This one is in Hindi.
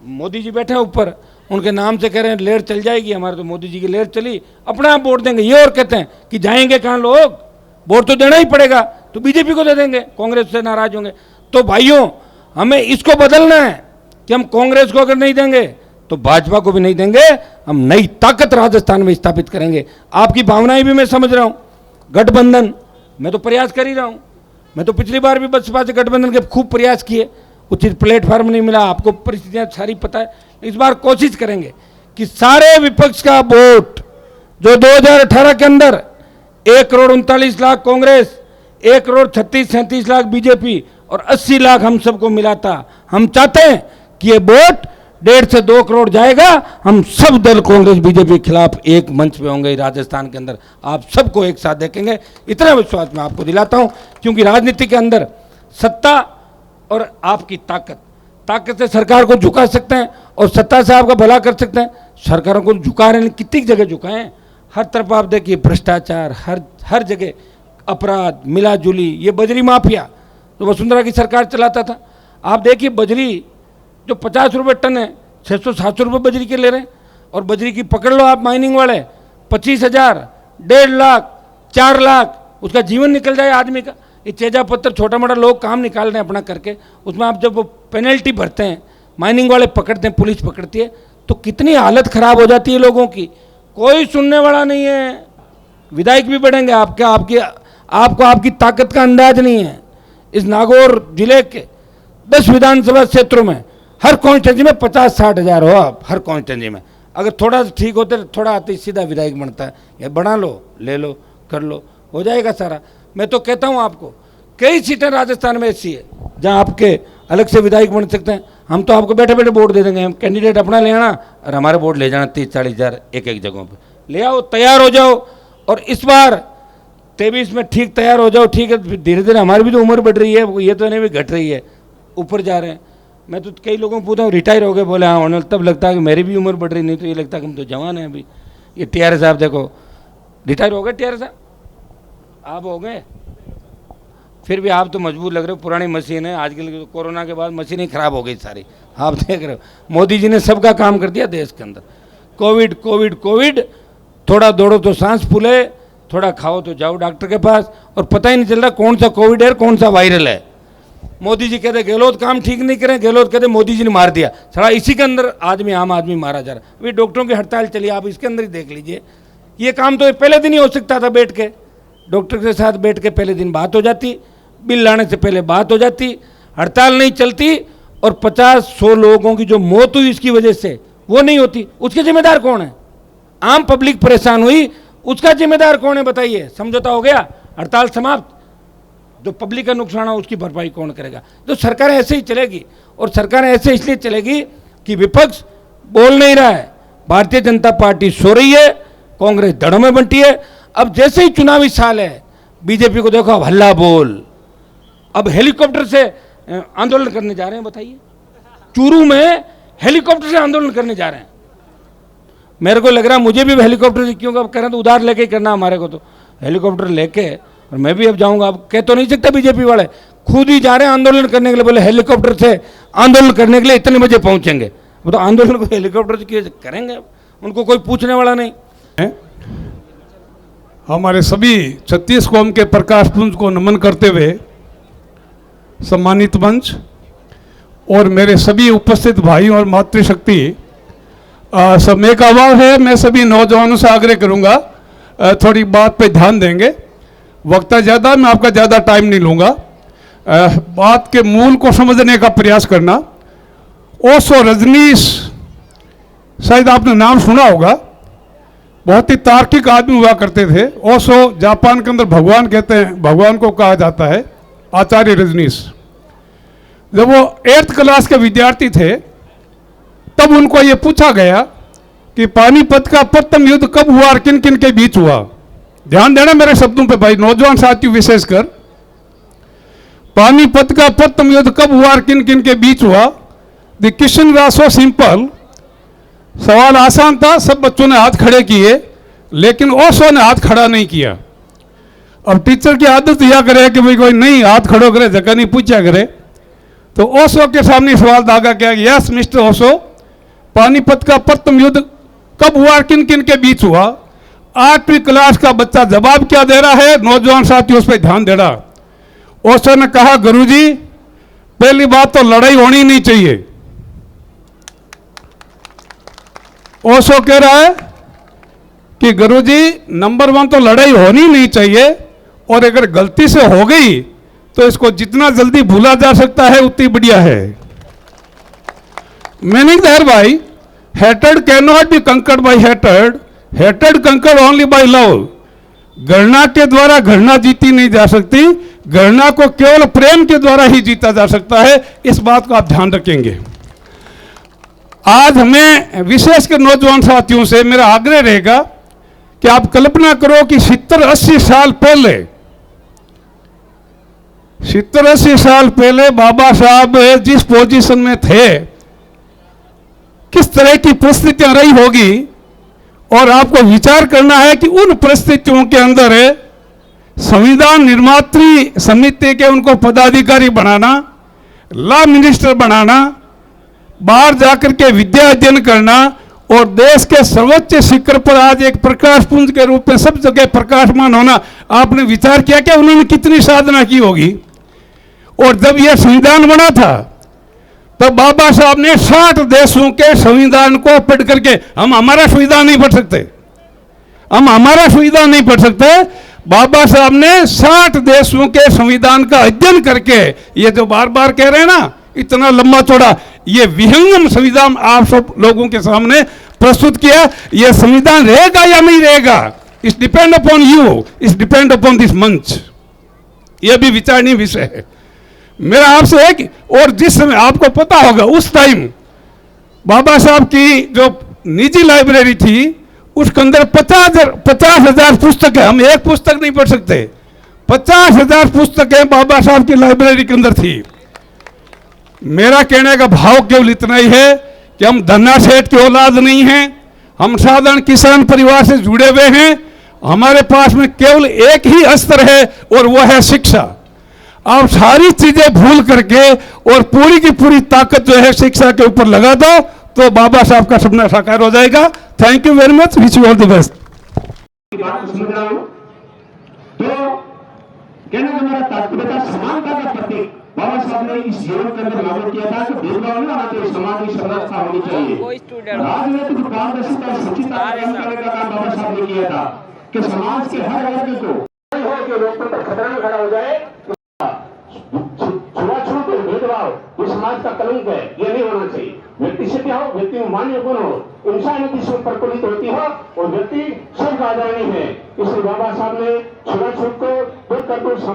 मोदी जी बैठे हैं ऊपर, उनके नाम से कह रहे हैं लेर चल जाएगी, हमारे तो मोदी जी की लेर चली, अपना आप वोट देंगे। ये और कहते हैं कि जाएंगे कहाँ लोग, वोट तो देना ही पड़ेगा, तो बीजेपी को दे देंगे, कांग्रेस से नाराज होंगे। तो भाइयों, हमें इसको बदलना है कि हम कांग्रेस को अगर नहीं देंगे तो भाजपा को भी नहीं देंगे, हम नई ताकत राजस्थान में स्थापित करेंगे। आपकी भावनाएं भी मैं समझ रहा हूं। गठबंधन, मैं तो प्रयास कर ही रहा हूं। मैं तो पिछली बार भी बसपा से गठबंधन के खूब प्रयास किए, उचित प्लेटफॉर्म नहीं मिला, आपको परिस्थितियां सारी पता है। इस बार कोशिश करेंगे कि सारे विपक्ष का वोट जो 2018 के अंदर 1,39,00,000 कांग्रेस, 1,36,37,00,000 बीजेपी और 80 लाख हम सबको मिला था, हम चाहते हैं कि ये वोट 1.5 से 2 करोड़ जाएगा। हम सब दल कांग्रेस बीजेपी के खिलाफ एक मंच पे होंगे राजस्थान के अंदर, आप सबको एक साथ देखेंगे, इतना विश्वास मैं आपको दिलाता हूं। क्योंकि राजनीति के अंदर सत्ता और आपकी ताकत से सरकार को झुका सकते हैं और सत्ता से आपका भला कर सकते हैं। सरकारों को झुका रहे हैं, कितनी जगह झुकाए हैं, हर तरफ आप देखिए भ्रष्टाचार, हर जगह अपराध, मिलाजुली, ये बजरी माफिया तो वसुंधरा की सरकार चलाता था। आप देखिए बजरी जो 50 रुपये टन है, 600-700 रुपये बजरी के ले रहे हैं। और बजरी की पकड़ लो आप, माइनिंग वाले 25,000, 1.5 लाख, 4 लाख उसका जीवन निकल जाए आदमी का। ये तेजा पत्थर छोटा मोटा लोग काम निकाल रहे हैं अपना करके, उसमें आप जब वो पेनल्टी भरते हैं, माइनिंग वाले पकड़ते हैं, पुलिस पकड़ती है, तो कितनी हालत खराब हो जाती है लोगों की। कोई सुनने वाला नहीं है। विधायक भी बढ़ेंगे आपको आपकी ताकत का अंदाज नहीं है। इस नागौर जिले के 10 विधानसभा क्षेत्रों में हर कॉन्स्टिट्यूंसी में 50-60 हज़ार हो आप, हर कॉन्स्टिट्यूंसी में। अगर थोड़ा सा ठीक होते, थोड़ा आते सीधा विधायक बनता है, ये बना लो, ले लो, कर लो, हो जाएगा सारा। मैं तो कहता हूँ आपको, कई सीटें राजस्थान में ऐसी है जहाँ आपके अलग से विधायक बन सकते हैं। हम तो आपको बैठे बैठे वोट दे देंगे, हम कैंडिडेट अपना ले आना और हमारे वोट ले जाना 30-40 हज़ार एक जगहों पर ले आओ, तैयार हो जाओ। और इस बार 23 में ठीक तैयार हो जाओ, ठीक है। धीरे धीरे हमारी भी तो उम्र बढ़ रही है, ये तो नहीं भी घट रही है, ऊपर जा रहे हैं। मैं तो कई लोगों को पूछता हूँ रिटायर हो गए, बोले हाँ होने, तब लगता है कि मेरी भी उम्र बढ़ रही, नहीं तो ये लगता है कि हम तो जवान हैं अभी। ये टीआर साहब देखो रिटायर हो गए, टीआर साहब आप हो गए, फिर भी आप तो मजबूत लग रहे हो, पुरानी मशीन है। आजकल कोरोना के बाद मशीन ही खराब हो गई सारी, आप देख रहे हो। मोदी जी ने सबका काम कर दिया देश के अंदर। कोविड, थोड़ा दौड़ो तो सांस फूले, थोड़ा खाओ तो जाओ डॉक्टर के पास, और पता ही नहीं चल रहा कौन सा कोविड है कौन सा वायरल है। मोदी जी कहते गहलोत काम ठीक नहीं करें, गहलोत कहते मोदी जी ने मार दिया। सारा इसी के अंदर आम आदमी मारा जा रहा है। अभी डॉक्टरों की हड़ताल चली, आप इसके अंदर ही देख लीजिए। ये काम तो पहले दिन ही हो सकता था, बैठ के डॉक्टर के साथ बैठ के पहले दिन बात हो जाती, बिल लाने से पहले बात हो जाती, हड़ताल नहीं चलती, और 50-100 लोगों की जो मौत हुई इसकी वजह से वो नहीं होती। उसके जिम्मेदार कौन है? आम पब्लिक परेशान हुई, उसका जिम्मेदार कौन है बताइए? समझौता हो गया, हड़ताल समाप्त, जो पब्लिक का नुकसान हो उसकी भरपाई कौन करेगा? तो सरकार ऐसे ही चलेगी, और सरकार ऐसे इसलिए चलेगी कि विपक्ष बोल नहीं रहा है, भारतीय जनता पार्टी सो रही है, कांग्रेस धड़ों में बंटी है। अब जैसे ही चुनावी साल है, बीजेपी को देखो अब हल्ला बोल, अब हेलीकॉप्टर से आंदोलन करने जा रहे हैं। बताइए, चूरू में हेलीकॉप्टर से आंदोलन करने जा रहे हैं। मेरे को लग रहा है मुझे भी हेलीकॉप्टर से, क्योंकि अब करें तो उधार लेके ही करना हमारे को, तो हेलीकॉप्टर लेके और मैं भी अब जाऊंगा। अब कह तो नहीं सकता, बीजेपी वाले खुद ही जा रहे हैं आंदोलन करने के लिए, बोले हेलीकॉप्टर से आंदोलन करने के लिए इतने बजे पहुंचेंगे। वो तो आंदोलन को हेलीकॉप्टर से करेंगे, उनको कोई पूछने वाला नहीं है। हमारे सभी 36 कौम के प्रकाश पुंज को नमन करते हुए सम्मानित मंच और मेरे सभी उपस्थित भाई और मातृशक्ति, समय का अभाव है, मैं सभी नौजवानों से आग्रह करूंगा थोड़ी बात पे ध्यान देंगे। वक्ता ज़्यादा, मैं आपका ज़्यादा टाइम नहीं लूँगा। बात के मूल को समझने का प्रयास करना। ओशो रजनीश, शायद आपने नाम सुना होगा, बहुत ही तार्किक आदमी हुआ करते थे। ओशो जापान के अंदर भगवान कहते हैं, भगवान को कहा जाता है, आचार्य रजनीश। जब वो 8th क्लास के विद्यार्थी थे तब उनको ये पूछा गया कि पानीपत का प्रथम युद्ध कब हुआ और किन किन के बीच हुआ। ध्यान देना मेरे शब्दों पे भाई, नौजवान साथियों विशेषकर। पानीपत का प्रथम युद्ध कब हुआ और किन किन के बीच हुआ? The question was so simple, सवाल आसान था, सब बच्चों ने हाथ खड़े किए, लेकिन ओशो ने हाथ खड़ा नहीं किया। अब टीचर की आदत यह करे कि भाई कोई नहीं हाथ खड़ो करे, जगह नहीं पूछा करे। तो ओशो के सामने सवाल दागा क्या, यस मिस्टर ओशो, पानीपत का प्रथम युद्ध कब हुआ, किन किन के बीच हुआ, 8वीं क्लास का बच्चा जवाब क्या दे रहा है, नौजवान साथी उस पर ध्यान दे रहा। ओशो ने कहा गुरुजी पहली बात तो लड़ाई होनी नहीं चाहिए। ओशो कह रहा है कि गुरुजी नंबर 1 तो लड़ाई होनी नहीं चाहिए, और अगर गलती से हो गई तो इसको जितना जल्दी भूला जा सकता है उतनी बढ़िया है। मीनिंग देयर भाई, hatred cannot be conquered by hatred, hatred conquered only by love। घृणा के द्वारा घृणा जीती नहीं जा सकती, घृणा को केवल प्रेम के द्वारा ही जीता जा सकता है। इस बात को आप ध्यान रखेंगे। आज हमें विशेषकर नौजवान साथियों से मेरा आग्रह रहेगा कि आप कल्पना करो कि 70-80 साल पहले, 70-80 साल पहले बाबा साहब जिस पोजीशन में थे, किस तरह की परिस्थितियां रही होगी, और आपको विचार करना है कि उन परिस्थितियों के अंदर संविधान निर्मात्री समिति के उनको पदाधिकारी बनाना, लॉ मिनिस्टर बनाना, बाहर जाकर के विद्या अध्ययन करना, और देश के सर्वोच्च शिखर पर आज एक प्रकाश पुंज के रूप में सब जगह प्रकाशमान होना। आपने विचार किया कि उन्होंने कितनी साधना की होगी। और जब यह संविधान बना था तब बाबा साहब ने 60 देशों के संविधान को पढ़ करके, हम हमारा संविधान नहीं पढ़ सकते, हम हमारा संविधान नहीं पढ़ सकते, बाबा साहब ने 60 देशों के संविधान का अध्ययन करके, ये जो बार बार कह रहे हैं ना इतना लंबा चौड़ा, ये विहंगम संविधान आप सब लोगों के सामने प्रस्तुत किया। ये संविधान रहेगा या नहीं रहेगा, it's depend upon you, it's depend upon this मंच। यह भी विचारणीय विषय है। मेरा आपसे है कि, और जिस समय आपको पता होगा उस टाइम बाबा साहब की जो निजी लाइब्रेरी थी उसके अंदर 50,000 पुस्तकें, हम एक पुस्तक नहीं पढ़ सकते, 50,000 पुस्तकें बाबा साहब की लाइब्रेरी के अंदर थी। मेरा कहने का भाव केवल इतना ही है कि हम धन्ना सेठ की औलाद नहीं हैं, हम साधारण किसान परिवार से जुड़े हुए हैं। हमारे पास में केवल एक ही अस्त्र है और वह है शिक्षा। आप सारी चीजें भूल करके और पूरी की पूरी ताकत जो है शिक्षा के ऊपर लगा दो तो बाबा साहब का सपना साकार हो जाएगा। Thank you very much, wish you all the best. बात को समझ रहा हूं तो कहने का मेरा तात्पर्य था समानता का प्रतीक बाबा साहब ने इस जीवन के अंदर लागू किया था कि भेदभाव नहीं होना चाहिए, समाज की समरसता होनी चाहिए। राजनीतिक पारदर्शिता सचिता कायम करने का काम बाबा साहब ने किया था कि समाज के हर वर्ग को हो कि लोकतंत्र खतरा में खड़ा हो जाए। छुआछूत और भेदभाव ये समाज का कलंक है, ये नहीं होना चाहिए। व्यक्ति सत्य हो, व्यक्ति में मान्य गुण हो, इंसानियत इसमें प्रफुल्लित होती हो और व्यक्ति सर्व आदरणीय है। इसलिए बाबा साहब ने छुआछूत को दूर कर समाज